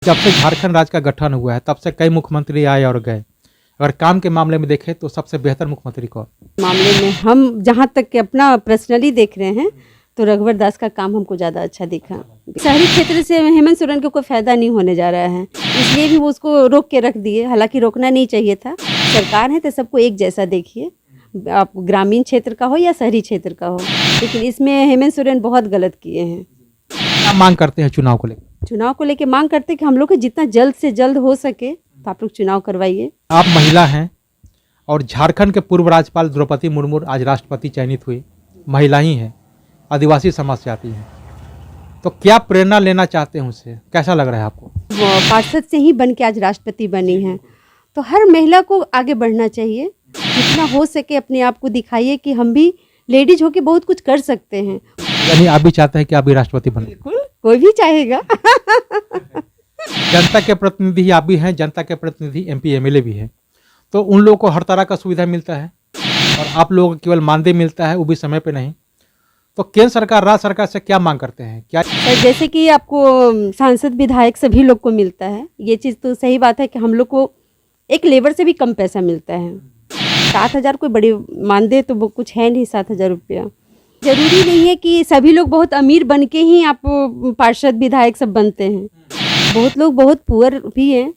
जब से झारखंड राज्य का गठन हुआ है तब से कई मुख्यमंत्री आए और गए। अगर काम के मामले में देखें तो सबसे बेहतर मुख्यमंत्री कौन? मामले में हम जहाँ तक कि अपना पर्सनली देख रहे हैं तो रघुवर दास का काम हमको ज़्यादा अच्छा दिखा। शहरी क्षेत्र से हेमंत सोरेन को कोई फायदा नहीं होने जा रहा है, इसलिए भी वो उसको रोक के रख दिए। हालांकि रोकना नहीं चाहिए था। सरकार है तो सबको एक जैसा देखिए, आप ग्रामीण क्षेत्र का हो या शहरी क्षेत्र का हो, लेकिन इसमें हेमंत सोरेन बहुत गलत किए हैं। क्या मांग करते हैं चुनाव को लेकर? चुनाव को लेकर मांग करते हैं कि हम लोग को जितना जल्द से जल्द हो सके तो आप लोग चुनाव करवाइए। आप महिला हैं और झारखंड के पूर्व राज्यपाल द्रौपदी मुर्मू आज राष्ट्रपति चयनित हुई, महिला ही हैं, आदिवासी समाज से आती हैं, तो क्या प्रेरणा लेना चाहते हैं उनसे? कैसा लग रहा है आपको? पार्षद से ही बन के आज राष्ट्रपति बनी हैं, तो हर महिला को आगे बढ़ना चाहिए। जितना हो सके अपने आप को दिखाइए कि हम भी लेडीज होके बहुत कुछ कर सकते हैं। यानी आप भी चाहते हैं कि आप भी राष्ट्रपति बने? बिल्कुल, कोई भी चाहेगा। जनता के प्रतिनिधि ही आप भी हैं, जनता के प्रतिनिधि एमपी एमएलए भी हैं, तो उन लोगों को हर तरह का सुविधा मिलता है और आप लोगों को केवल मानदेय मिलता है, वो भी समय पे नहीं। तो केंद्र सरकार, राज्य सरकार से क्या मांग करते हैं? क्या जैसे कि आपको सांसद विधायक सभी लोग को मिलता है, ये चीज़ तो सही बात है कि हम लोग को एक लेबर से भी कम पैसा मिलता है। 7,000 कोई बड़ी मानदेय तो वो कुछ है नहीं। 7,000 रुपया जरूरी नहीं है कि सभी लोग बहुत अमीर बन के ही आप पार्षद विधायक सब बनते हैं। बहुत लोग बहुत पुअर भी हैं,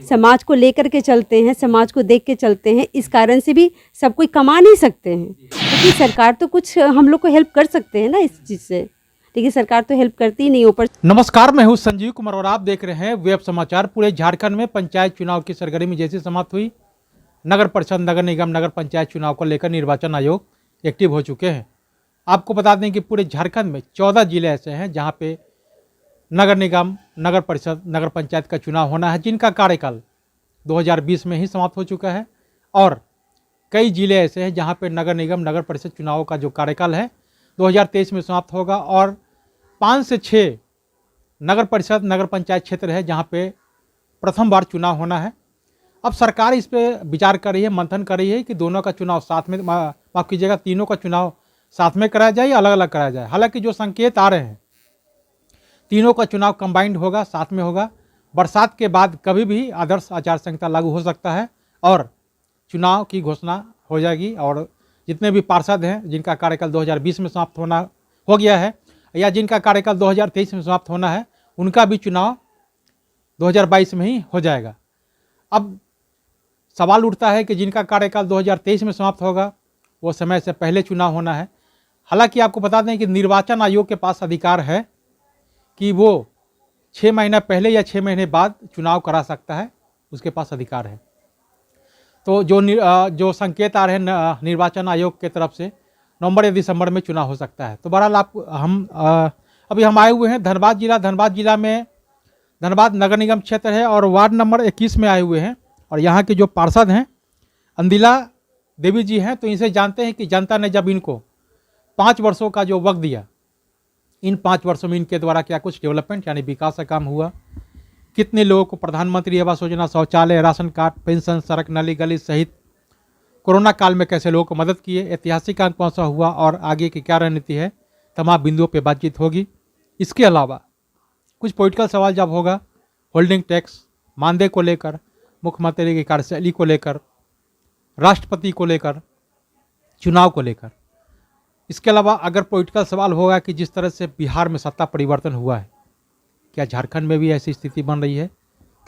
समाज को लेकर के चलते हैं, समाज को देख के चलते हैं। इस कारण से भी सब कोई कमा नहीं सकते हैं, क्योंकि सरकार तो कुछ हम लोग को हेल्प कर सकते हैं ना इस चीज़ से, लेकिन सरकार तो हेल्प करती ही नहीं। ऊपर नमस्कार, मैं हूं संजीव कुमार और आप देख रहे हैं वेब समाचार। पूरे झारखंड में पंचायत चुनाव की सरगर्मी जैसी समाप्त हुई, नगर परिषद, नगर निगम, नगर पंचायत चुनाव को लेकर निर्वाचन आयोग एक्टिव हो चुके हैं। आपको बता दें कि पूरे झारखंड में 14 जिले ऐसे हैं जहां पे नगर निगम, नगर परिषद, नगर पंचायत का चुनाव होना है, जिनका कार्यकाल 2020 में ही समाप्त हो चुका है। और कई जिले ऐसे हैं जहां पे नगर निगम, नगर परिषद चुनाव का जो कार्यकाल है 2023 में समाप्त होगा, और 5 से 6 नगर परिषद, नगर पंचायत क्षेत्र है जहां पे प्रथम बार चुनाव होना है। अब सरकार इस पर विचार कर रही है, मंथन कर रही है कि दोनों का चुनाव साथ में, माफ कीजिएगा, तीनों का चुनाव साथ में कराया जाए या अलग अलग कराया जाए। हालांकि जो संकेत आ रहे हैं, तीनों का चुनाव कंबाइंड होगा, साथ में होगा। बरसात के बाद कभी भी आदर्श आचार संहिता लागू हो सकता है और चुनाव की घोषणा हो जाएगी। और जितने भी पार्षद हैं जिनका कार्यकाल 2020 में समाप्त होना हो गया है या जिनका कार्यकाल 2023 में समाप्त होना है, उनका भी चुनाव 2022 में ही हो जाएगा। अब सवाल उठता है कि जिनका कार्यकाल 2023 में समाप्त होगा वो समय से पहले चुनाव होना है। हालांकि आपको बता दें कि निर्वाचन आयोग के पास अधिकार है कि वो 6 महीना पहले या 6 महीने बाद चुनाव करा सकता है, उसके पास अधिकार है। तो जो संकेत आ रहे हैं निर्वाचन आयोग के तरफ से, नवंबर या दिसंबर में चुनाव हो सकता है। तो बहरहाल अभी हम आए हुए हैं धनबाद जिला। धनबाद जिला में धनबाद नगर निगम क्षेत्र है और वार्ड नंबर 21 में आए हुए हैं। और यहाँ के जो पार्षद हैं अंदिला देवी जी हैं, तो इनसे जानते हैं कि जनता ने जब इनको 5 वर्षों का जो वक्त दिया, इन 5 वर्षों में इनके द्वारा क्या कुछ डेवलपमेंट यानी विकास का काम हुआ, कितने लोगों को प्रधानमंत्री आवास योजना, शौचालय, राशन कार्ड, पेंशन, सड़क, नाली गली सहित कोरोना काल में कैसे लोगों को मदद किए, ऐतिहासिक अंक पहुँचा हुआ और आगे की क्या रणनीति है, तमाम बिंदुओं पर बातचीत होगी। इसके अलावा कुछ पॉलिटिकल सवाल जब होगा, होल्डिंग टैक्स, मानदेय को लेकर, मुख्यमंत्री की कार्यशैली को लेकर, राष्ट्रपति को लेकर, चुनाव को लेकर। इसके अलावा अगर पॉलिटिकल सवाल होगा कि जिस तरह से बिहार में सत्ता परिवर्तन हुआ है, क्या झारखंड में भी ऐसी स्थिति बन रही है,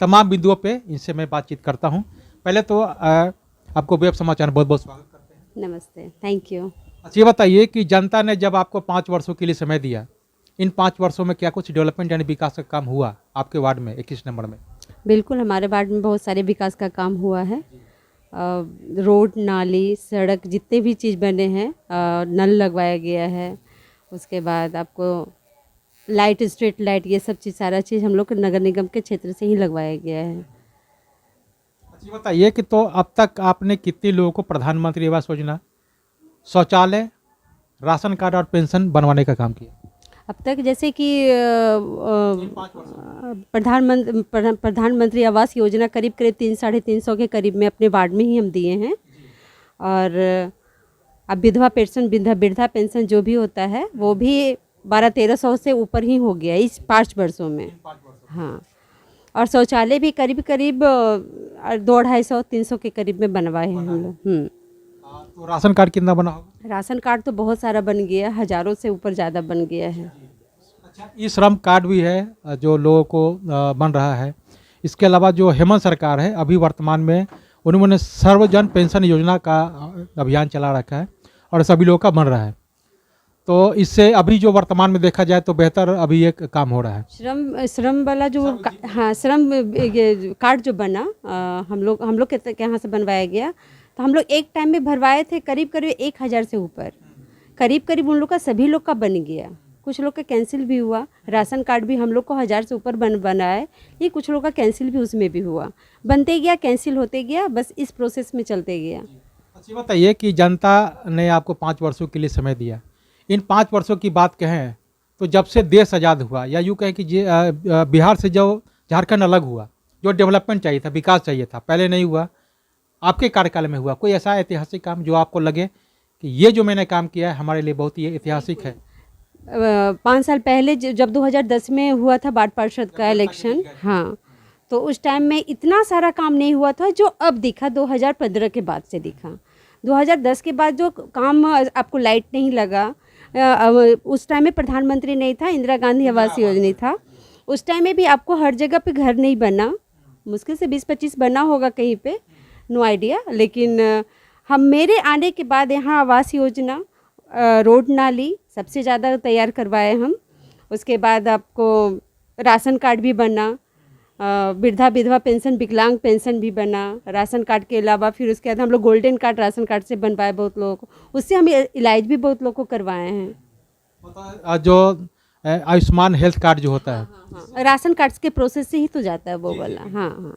तमाम बिंदुओं पे इनसे मैं बातचीत करता हूं। पहले तो आपको वेब समाचार बहुत बहुत स्वागत करते हैं। नमस्ते, थैंक यू। अच्छा, ये बताइए कि जनता ने जब आपको 5 वर्षों के लिए समय दिया, इन 5 वर्षों में क्या कुछ डेवलपमेंट यानी विकास का काम हुआ आपके वार्ड में 21 नंबर में? बिल्कुल, हमारे वार्ड में बहुत सारे विकास का काम हुआ है। रोड, नाली, सड़क, जितने भी चीज़ बने हैं, नल लगवाया गया है। उसके बाद आपको लाइट, स्ट्रीट लाइट, ये सब चीज़, सारा चीज़ हम लोग नगर निगम के क्षेत्र से ही लगवाया गया है। अच्छा, बताइए कि तो अब तक आपने कितने लोगों को प्रधानमंत्री आवास योजना, शौचालय, राशन कार्ड और पेंशन बनवाने का काम किया? अब तक जैसे कि प्रधानमंत्री आवास योजना करीब 300-350 के करीब में अपने वार्ड में ही हम दिए हैं। और अब विधवा पेंशन, वृद्धा पेंशन जो भी होता है वो भी 1200-1300 से ऊपर ही हो गया इस 5 वर्षों में। हाँ, और शौचालय भी करीब करीब 200-250-300 के करीब में बनवाए हैं हम लोग। तो राशन कार्ड कितना बना होगा? राशन कार्ड तो बहुत सारा बन गया, हज़ारों से ऊपर ज़्यादा बन गया है। अच्छा, ई श्रम कार्ड भी है जो लोगों को बन रहा है। इसके अलावा जो हेमंत सरकार है अभी वर्तमान में उन्होंने सर्वजन पेंशन योजना का अभियान चला रखा है और सभी लोगों का बन रहा है। तो इससे अभी जो वर्तमान में देखा जाए तो बेहतर अभी एक काम हो रहा है। श्रम वाला जो हाँ श्रम ये कार्ड जो बना हम लोग के यहाँ से बनवाया गया, तो हम लोग एक टाइम में भरवाए थे करीब करीब 1000 से ऊपर, करीब उन लोग का सभी लोग का बन गया। कुछ लोग का कैंसिल भी हुआ। राशन कार्ड भी हम लोग को 1000 से ऊपर बनाए, ये कुछ लोग का कैंसिल भी उसमें भी हुआ, बनते गया कैंसिल होते गया, बस इस प्रोसेस में चलते गया। अच्छी बताइए कि जनता ने आपको 5 वर्षों के लिए समय दिया। इन 5 वर्षों की बात कहें तो जब से देश आज़ाद हुआ या यूँ कहें कि बिहार से जो झारखंड अलग हुआ, जो डेवलपमेंट चाहिए था, विकास चाहिए था, पहले नहीं हुआ, आपके कार्यकाल में हुआ। कोई ऐसा ऐतिहासिक काम जो आपको लगे कि ये जो मैंने काम किया है हमारे लिए बहुत ही ऐतिहासिक है? 5 साल पहले जब 2010 में हुआ था वार्ड पार्षद का इलेक्शन, हाँ, तो उस टाइम में इतना सारा काम नहीं हुआ था जो अब दिखा 2015 के बाद से दिखा। 2010 के बाद जो काम आपको लाइट नहीं लगा, उस टाइम में प्रधानमंत्री नहीं था, इंदिरा गांधी आवास योजना था, उस टाइम में भी आपको हर जगह पे घर नहीं बना, मुश्किल से 20-25 बना होगा कहीं पे, नो आइडिया। लेकिन हम मेरे आने के बाद यहाँ आवास योजना, रोड नाली सबसे ज़्यादा तैयार करवाए हम। उसके बाद आपको राशन कार्ड भी बना, वृद्धा विधवा पेंशन, विकलांग पेंशन भी बना राशन कार्ड के अलावा। फिर उसके बाद हम लोग गोल्डन कार्ड राशन कार्ड से बनवाए बहुत लोगों को, उससे हम इलाज भी बहुत लोगों को करवाए हैं। जो आयुष्मान हेल्थ कार्ड जो होता है, हाँ, राशन कार्ड के प्रोसेस से ही तो जाता है वो वाला। हाँ हाँ हाँ।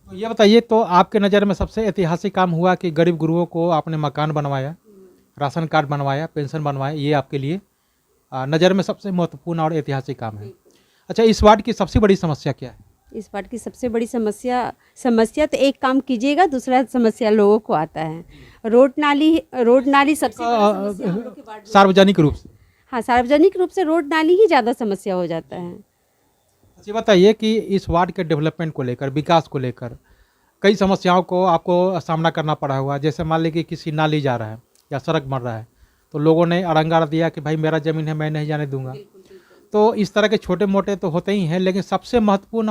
तो ये बताइए, तो आपके नज़र में सबसे ऐतिहासिक काम हुआ कि गरीब गुरुओं को आपने मकान बनवाया, राशन कार्ड बनवाया, पेंशन बनवाया, ये आपके लिए नज़र में सबसे महत्वपूर्ण और ऐतिहासिक काम है। अच्छा, इस वार्ड की सबसे बड़ी समस्या क्या है? इस वार्ड की सबसे बड़ी समस्या तो एक काम कीजिएगा, दूसरा समस्या लोगों को आता है रोड नाली सबसे बड़ी समस्या हम लोग के वार्ड में। सार्वजनिक रूप से? हाँ, सार्वजनिक रूप से रोड नाली ही ज़्यादा समस्या हो जाता है। अच्छा, बताइए कि इस वार्ड के डेवलपमेंट को लेकर, विकास को लेकर कई समस्याओं को आपको सामना करना पड़ा हुआ। जैसे मान लीजिए कि किसी नाली जा रहा है या सड़क बन रहा है तो लोगों ने अड़ंगा दिया कि भाई मेरा ज़मीन है, मैं नहीं जाने दूंगा। तो इस तरह के छोटे मोटे तो होते ही हैं, लेकिन सबसे महत्वपूर्ण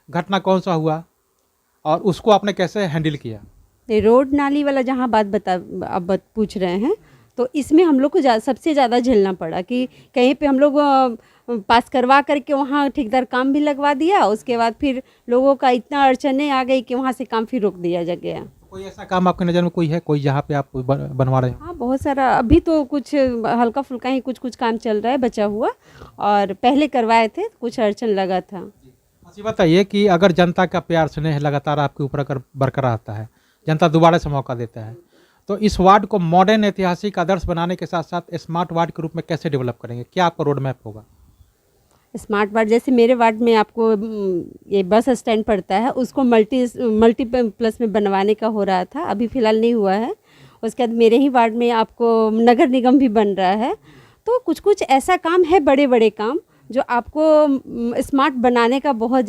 घटना कौन सा हुआ और उसको आपने कैसे हैंडल किया? रोड नाली वाला जहाँ आप पूछ रहे हैं, तो इसमें हम लोग को सबसे ज़्यादा झेलना पड़ा कि कहीं पे हम लोग पास करवा करके वहाँ ठेकेदार काम भी लगवा दिया, उसके बाद फिर लोगों का इतना अड़चने आ गई कि वहाँ से काम फिर रोक दिया जा गया। कोई ऐसा काम आपके नज़र में कोई है, कोई जहाँ पे आप बनवा रहे हैं? हाँ, बहुत सारा। अभी तो कुछ हल्का फुल्का ही कुछ काम चल रहा है बचा हुआ, और पहले करवाए थे, कुछ अड़चन लगा था। अच्छी बताइए कि अगर जनता का प्यार स्नेह लगातार आपके ऊपर अगर बरकरार रहता है, जनता दोबारा से मौका देता है, तो इस वार्ड को मॉडर्न ऐतिहासिक आदर्श बनाने के साथ साथ स्मार्ट वार्ड के रूप में कैसे डेवलप करेंगे? क्या आपका रोड मैप होगा? स्मार्ट वार्ड जैसे मेरे वार्ड में आपको ये बस स्टैंड पड़ता है, उसको मल्टीप्लस में बनवाने का हो रहा था, अभी फ़िलहाल नहीं हुआ है। उसके बाद मेरे ही वार्ड में आपको नगर निगम भी बन रहा है। तो कुछ ऐसा काम है, बड़े बड़े काम जो आपको स्मार्ट बनाने का बहुत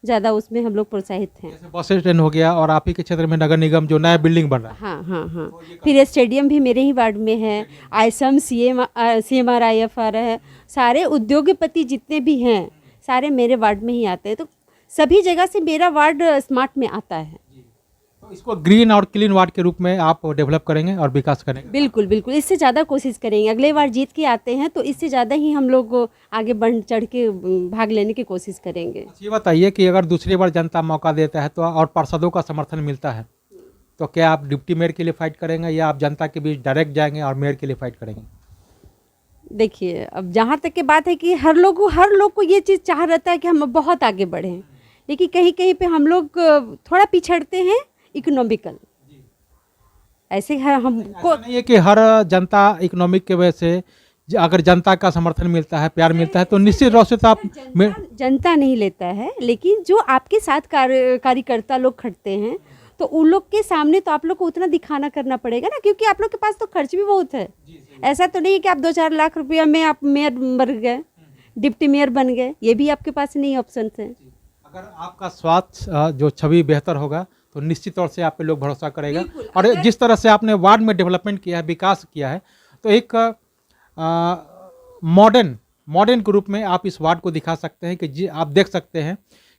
ज़्यादा उसमें हम लोग प्रोत्साहित हैं। जैसे बस स्टैंड हो गया, और आप ही के क्षेत्र में नगर निगम जो नया बिल्डिंग बन रहा है। हाँ हाँ हाँ। फिर स्टेडियम भी मेरे ही वार्ड में है, आईसम CMR IFR है, सारे उद्योगपति जितने भी हैं सारे मेरे वार्ड में ही आते हैं। तो सभी जगह से मेरा वार्ड स्मार्ट में आता है। तो इसको ग्रीन और क्लीन वार्ड के रूप में आप डेवलप करेंगे और विकास करेंगे? बिल्कुल बिल्कुल, इससे ज़्यादा कोशिश करेंगे। अगले बार जीत के आते हैं तो इससे ज़्यादा ही हम लोग आगे बढ़ चढ़ के भाग लेने की कोशिश करेंगे। ये बताइए कि अगर दूसरी बार जनता मौका देता है तो और पार्षदों का समर्थन मिलता है, तो क्या आप डिप्टी मेयर के लिए फाइट करेंगे या आप जनता के बीच डायरेक्ट जाएंगे और मेयर के लिए फाइट करेंगे? देखिए, अब जहाँ तक की बात है कि हर लोग को ये चीज़ चाह रहता है कि हम बहुत आगे बढ़ें, लेकिन कहीं कहीं पे हम लोग थोड़ा पिछड़ते हैं इकोनॉमिकल। ऐसे है हमको नहीं है कि हर जनता इकोनॉमिक के वजह से अगर जनता का समर्थन मिलता है, प्यार मिलता है, तो निश्चित रूप से तो आप जनता नहीं लेता है, लेकिन जो आपके साथ कार्यकर्ता लोग खड़ते हैं तो उन लोग के सामने तो आप लोग को उतना दिखाना करना पड़ेगा ना, क्योंकि आप लोग के पास तो खर्च भी बहुत है। ऐसा तो नहीं है कि आप 2-4 लाख रुपया में आप मेयर बन गए, डिप्टी मेयर बन गए, ये भी आपके पास नहीं ऑप्शन है। अगर आपका स्वास्थ्य जो छवि बेहतर होगा तो निश्चित तौर से आप पे लोग भरोसा करेगा। बिल्कुल, और जिस तरह से आपने वार्ड में डेवलपमेंट किया है, विकास किया है, तो एक मॉडर्न मॉडर्न के रूप में आप इस वार्ड को दिखा सकते हैं कि जी आप देख सकते हैं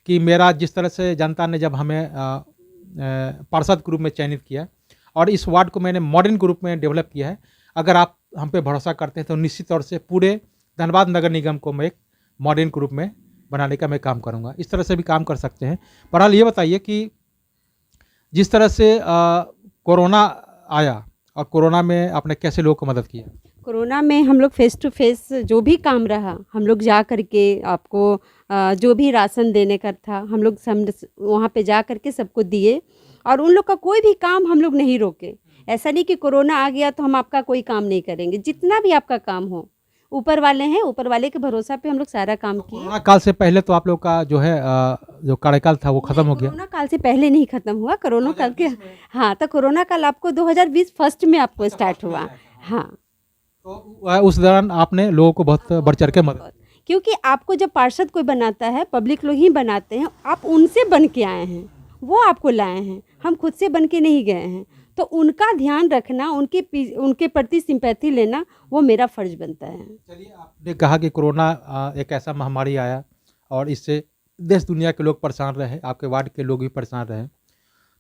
कि मेरा जिस तरह से जनता ने जब हमें पार्षद के रूप में चयनित किया और इस वार्ड को मैंने मॉडर्न के रूप में डेवलप किया है। अगर आप हम पे भरोसा करते हैं तो निश्चित तौर से पूरे धनबाद नगर निगम को मैं एक मॉडर्न के रूप में बनाने का मैं काम करूंगा। इस तरह से भी काम कर सकते हैं। बहरहाल ये बताइए कि जिस तरह से कोरोना आया और कोरोना में आपने कैसे लोगों को मदद किया? कोरोना में हम लोग फेस टू फेस जो भी काम रहा, हम लोग जा कर के आपको जो भी राशन देने का था, हम लोग वहाँ पे जा कर के सबको दिए और उन लोग का कोई भी काम हम लोग नहीं रोके। ऐसा नहीं कि कोरोना आ गया तो हम आपका कोई काम नहीं करेंगे, जितना भी आपका काम हो, ऊपर वाले हैं, ऊपर वाले के भरोसा पे हम लोग सारा काम किए। कोरोना काल से पहले तो आप लोग का जो है जो कार्यकाल था वो खत्म हो गया। कोरोना काल से पहले नहीं खत्म हुआ, कोरोना काल के हाँ, तो कोरोना काल आपको 2020 फर्स्ट में आपको स्टार्ट हुआ। हाँ, तो उस दौरान आपने लोगों को बहुत बढ़ चढ़ के मदद, क्योंकि आपको जब पार्षद कोई बनाता है, पब्लिक लोग ही बनाते हैं, आप उनसे बन के आए हैं, वो आपको लाए हैं, हम खुद से बन के नहीं गए हैं। तो उनका ध्यान रखना, उनके प्रति सिंपैथी लेना, वो मेरा फर्ज बनता है। चलिए, आपने कहा कि कोरोना एक ऐसा महामारी आया और इससे देश दुनिया के लोग परेशान रहे, आपके वार्ड के लोग भी परेशान रहे।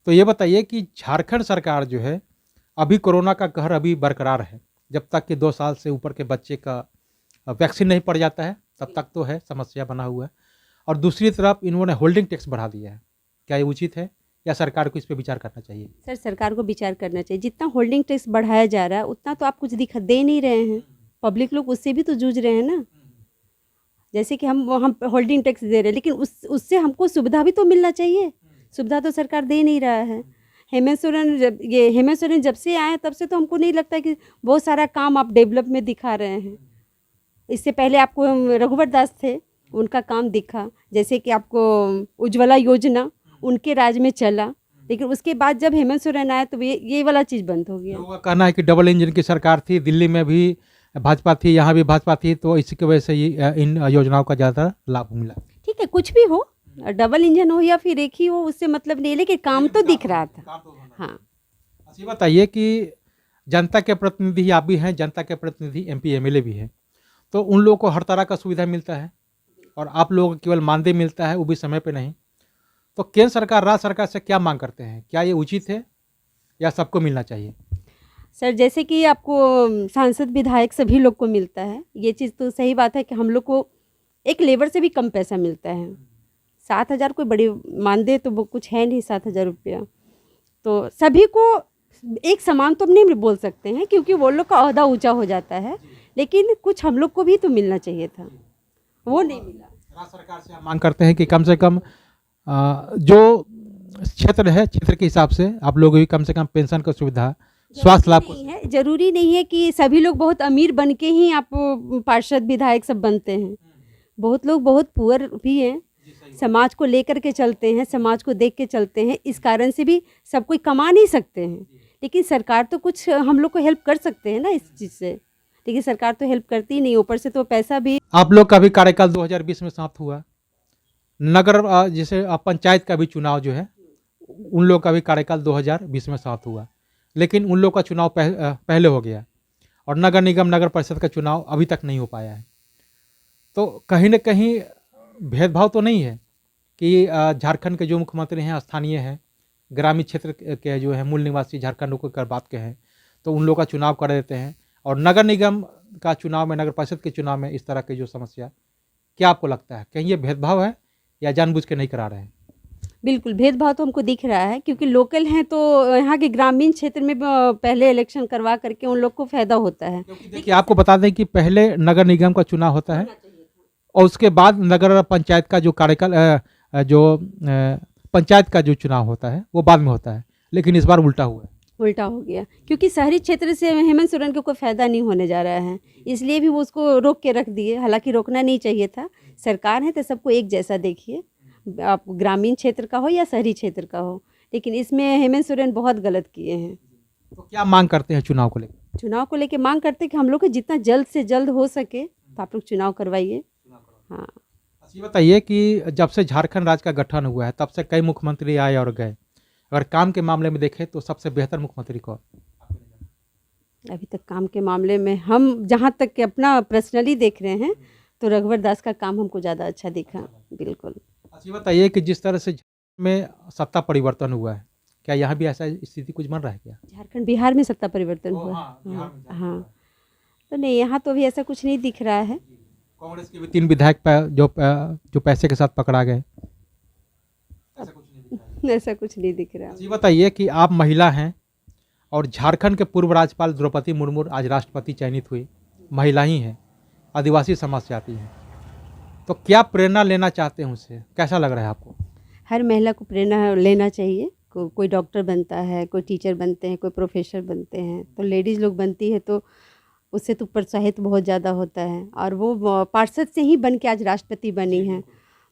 तो ये बताइए कि झारखंड सरकार जो है अभी कोरोना का कहर अभी बरकरार है। जब तक कि 2 साल से ऊपर के बच्चे का वैक्सीन नहीं पड़ जाता है तब तक तो है, समस्या बना हुआ है। और दूसरी तरफ इन्होंने होल्डिंग टैक्स बढ़ा दिया है। क्या ये उचित है या सरकार को इस पर विचार करना चाहिए? सर, सरकार को विचार करना चाहिए। जितना होल्डिंग टैक्स बढ़ाया जा रहा है उतना तो आप कुछ दे नहीं रहे हैं, पब्लिक लोग उससे भी तो जूझ रहे हैं ना। जैसे कि हम होल्डिंग टैक्स दे रहे हैं, लेकिन उससे हमको सुविधा भी तो मिलना चाहिए। सुविधा तो सरकार दे नहीं रहा है। हेमंत सोरेन जब से आए तब से तो हमको नहीं लगता कि बहुत सारा काम आप डेवलप में दिखा रहे हैं। इससे पहले आपको रघुवर दास थे, उनका काम दिखा, जैसे कि आपको उज्ज्वला योजना उनके राज में चला, लेकिन उसके बाद जब हेमंत सोरेन आया तो ये वाला चीज़ बंद हो गया। लोगों का कहना है कि डबल इंजन की सरकार थी, दिल्ली में भी भाजपा थी, यहाँ भी भाजपा थी, तो इसकी वजह से इन योजनाओं का ज़्यादा लाभ मिला। ठीक है, कुछ भी हो, डबल इंजन हो या फिर एक ही हो, उससे मतलब नहीं, लेकिन काम तो दिख रहा था। हाँ, अच्छा, बताइए कि जनता के प्रतिनिधि आप भी हैं, जनता के प्रतिनिधि MP MLA भी हैं, तो उन लोगों को हर तरह का सुविधा मिलता है और आप लोगों को केवल मानदेय मिलता है, वो भी समय पे नहीं। तो केंद्र सरकार, राज्य सरकार से क्या मांग करते हैं? क्या ये उचित है या सबको मिलना चाहिए? सर, जैसे कि आपको सांसद विधायक सभी लोग को मिलता है, ये चीज़ तो सही बात है कि हम लोग को एक लेबर से भी कम पैसा मिलता है। 7,000 कोई बड़ी मानदेय तो वो कुछ है नहीं, 7,000 रुपया। तो सभी को एक समान तो नहीं बोल सकते हैं, क्योंकि वो लोग का ओहदा ऊंचा हो जाता है, लेकिन कुछ हम लोग को भी तो मिलना चाहिए था, वो नहीं मिला। राज्य सरकार से हम मांग करते हैं कि कम से कम जो क्षेत्र है, क्षेत्र के हिसाब से आप लोग भी कम से कम पेंशन का सुविधा, स्वास्थ्य लाभ नहीं है, जरूरी नहीं है कि सभी लोग बहुत अमीर बन के ही आप पार्षद विधायक सब बनते हैं। बहुत लोग बहुत पुअर भी हैं, समाज को लेकर के चलते हैं, समाज को देख के चलते हैं, इस कारण से भी सब कोई कमा नहीं सकते हैं। लेकिन सरकार तो कुछ हम लोग को हेल्प कर सकते हैं ना इस चीज़ से, लेकिन सरकार तो हेल्प करती ही नहीं, ऊपर से तो पैसा भी। आप लोग का भी कार्यकाल 2020 में समाप्त हुआ। नगर जैसे पंचायत का भी चुनाव जो है, उन लोग का भी कार्यकाल 2020 में समाप्त हुआ, लेकिन उन लोग का चुनाव पहले हो गया और नगर निगम, नगर परिषद का चुनाव अभी तक नहीं हो पाया है। तो कहीं ना कहीं भेदभाव तो नहीं है कि झारखंड के जो मुख्यमंत्री हैं स्थानीय हैं, ग्रामीण क्षेत्र के जो है मूल निवासी झारखंड को कर बात के हैं, तो उन लोग का चुनाव कर देते हैं और नगर निगम का चुनाव में, नगर परिषद के चुनाव में इस तरह की जो समस्या, क्या आपको लगता है कहीं ये भेदभाव है या जानबूझ के नहीं करा रहे हैं? बिल्कुल भेदभाव तो हमको दिख रहा है, क्योंकि लोकल हैं तो यहाँ के ग्रामीण क्षेत्र में पहले इलेक्शन करवा करके उन लोग को फायदा होता है। देखिए, आपको बता दें कि पहले नगर निगम का चुनाव होता है और उसके बाद नगर पंचायत का जो कार्यकाल, जो पंचायत का जो चुनाव होता है वो बाद में होता है, लेकिन इस बार उल्टा हुआ है। उल्टा हो गया, क्योंकि शहरी क्षेत्र से हेमंत सोरेन को कोई फायदा नहीं होने जा रहा है, इसलिए भी वो उसको रोक के रख दिए। हालांकि रोकना नहीं चाहिए था, सरकार है तो सबको एक जैसा देखिए, आप ग्रामीण क्षेत्र का हो या शहरी क्षेत्र का हो, लेकिन इसमें हेमंत सोरेन बहुत गलत किए हैं। तो क्या मांग करते हैं चुनाव को लेकर? चुनाव को लेकर मांग करते हैं कि हम लोग को जितना जल्द से जल्द हो सके तो आप लोग चुनाव करवाइए। हाँ। ये बताइए कि जब से झारखंड राज्य का गठन हुआ है तब से कई मुख्यमंत्री आए और गए, अगर काम के मामले में देखें तो सबसे बेहतर मुख्यमंत्री कौन? अभी तक काम के मामले में हम जहाँ तक कि अपना पर्सनली देख रहे हैं तो रघुवर दास का काम हमको ज़्यादा अच्छा दिखा। बिल्कुल। ये बताइए कि जिस तरह से झारखंड में सत्ता परिवर्तन हुआ है, क्या यहाँ भी ऐसा स्थिति कुछ बन रहा है क्या? झारखंड बिहार में सत्ता परिवर्तन हुआ है। हाँ, तो नहीं, यहाँ तो अभी ऐसा कुछ नहीं दिख रहा है। कांग्रेस के भी 3 विधायक जो पैसे के साथ पकड़ा गए, ऐसा कुछ नहीं दिख रहा है। ऐसा कुछ नहीं दिख रहा। ये बताइए कि आप महिला हैं और झारखंड के पूर्व राज्यपाल द्रौपदी मुर्मू आज राष्ट्रपति चयनित हुई, महिला ही हैं, आदिवासी समाज से आती हैं, तो क्या प्रेरणा लेना चाहते हैं उनसे, कैसा लग रहा है आपको? हर महिला को प्रेरणा लेना चाहिए। कोई डॉक्टर बनता है, कोई टीचर बनते हैं, कोई प्रोफेसर बनते हैं, तो लेडीज़ लोग बनती है तो उससे तो प्रोत्साहित बहुत ज़्यादा होता है। और वो पार्षद से ही बन के आज राष्ट्रपति बनी हैं,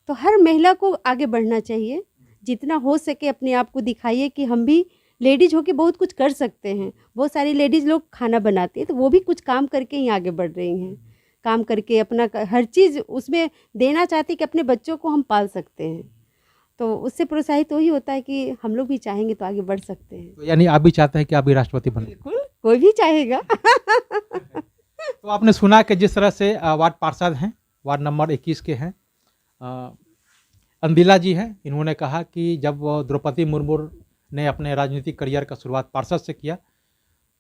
तो हर महिला को आगे बढ़ना चाहिए। जितना हो सके अपने आप को दिखाइए कि हम भी लेडीज़ होके बहुत कुछ कर सकते हैं। बहुत सारी लेडीज़ लोग खाना बनाती है तो वो भी कुछ काम करके ही आगे बढ़ रही हैं। काम करके अपना हर चीज़ उसमें देना चाहती कि अपने बच्चों को हम पाल सकते हैं, तो उससे प्रोत्साहित वही होता है कि हम लोग भी चाहेंगे तो आगे बढ़ सकते हैं। तो यानी आप भी चाहते हैं कि आप भी राष्ट्रपति बने? बिल्कुल, कोई भी चाहेगा। तो आपने सुना कि जिस तरह से वार्ड पार्षद हैं, वार्ड नंबर 21 के हैं, अंदिला जी हैं, इन्होंने कहा कि जब द्रौपदी मुर्मू ने अपने राजनीतिक करियर का शुरुआत पार्षद से किया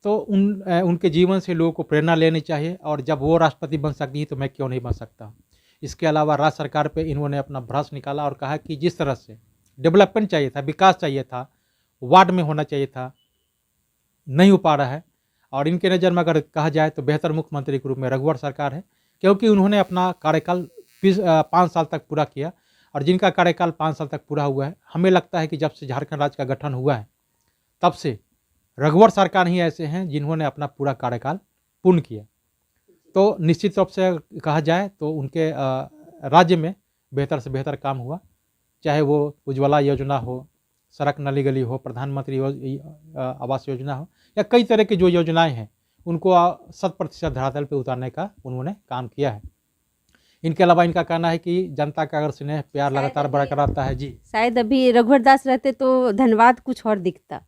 तो उनके जीवन से लोगों को प्रेरणा लेनी चाहिए, और जब वो राष्ट्रपति बन सकती है तो मैं क्यों नहीं बन सकता। इसके अलावा राज्य सरकार पे इन्होंने अपना भ्रश निकाला और कहा कि जिस तरह से डेवलपमेंट चाहिए था, विकास चाहिए था, वार्ड में होना चाहिए था, नहीं हो पा रहा है। और इनके नज़र में अगर कहा जाए तो बेहतर मुख्यमंत्री के रूप में रघुवर सरकार है, क्योंकि उन्होंने अपना कार्यकाल 5 साल तक पूरा किया, और जिनका कार्यकाल 5 साल तक पूरा हुआ है, हमें लगता है कि जब से झारखंड राज्य का गठन हुआ है तब से रघुवर सरकार ही ऐसे हैं जिन्होंने अपना पूरा कार्यकाल पूर्ण किया। तो निश्चित रूप से कहा जाए तो उनके राज्य में बेहतर से बेहतर काम हुआ, चाहे वो उज्ज्वला योजना हो, सड़क नली गली हो, प्रधानमंत्री आवास योजना हो, या कई तरह की जो योजनाएं हैं उनको 100% धरातल पे उतारने का उन्होंने काम किया है। इनके अलावा इनका कहना है कि जनता का अगर स्नेह प्यार लगातार बरकरार रहता है जी, शायद अभी रघुवर दास रहते तो धन्यवाद कुछ और दिखता,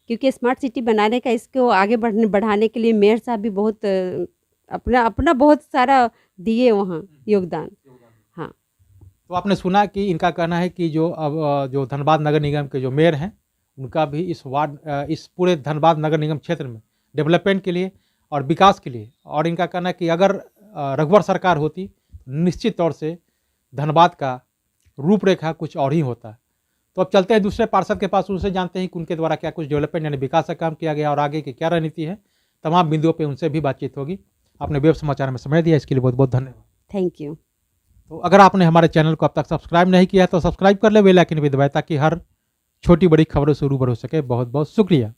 क्योंकि स्मार्ट सिटी बनाने का, इसको आगे बढ़ाने के लिए मेयर साहब भी बहुत अपना बहुत सारा दिए वहाँ योगदान। हाँ, तो आपने सुना कि इनका कहना है कि जो धनबाद नगर निगम के जो मेयर हैं उनका भी इस पूरे धनबाद नगर निगम क्षेत्र में डेवलपमेंट के लिए और विकास के लिए, और इनका कहना है कि अगर रघुवर सरकार होती निश्चित तौर से धनबाद का रूपरेखा कुछ और ही होता। तो अब चलते हैं दूसरे पार्षद के पास, उनसे जानते हैं कि उनके द्वारा क्या कुछ डेवलपमेंट यानी विकास का काम किया गया और आगे की क्या रणनीति है। तमाम बिंदुओं पे उनसे भी बातचीत होगी। आपने वेब समाचार में समय दिया, इसके लिए बहुत बहुत धन्यवाद। Thank you. तो अगर आपने हमारे चैनल को अब तक सब्सक्राइब नहीं किया है तो सब्सक्राइब कर ले, बेल आइकन भी दबाएं ताकि हर छोटी बड़ी खबरों से रूबरू हो सके। बहुत बहुत शुक्रिया।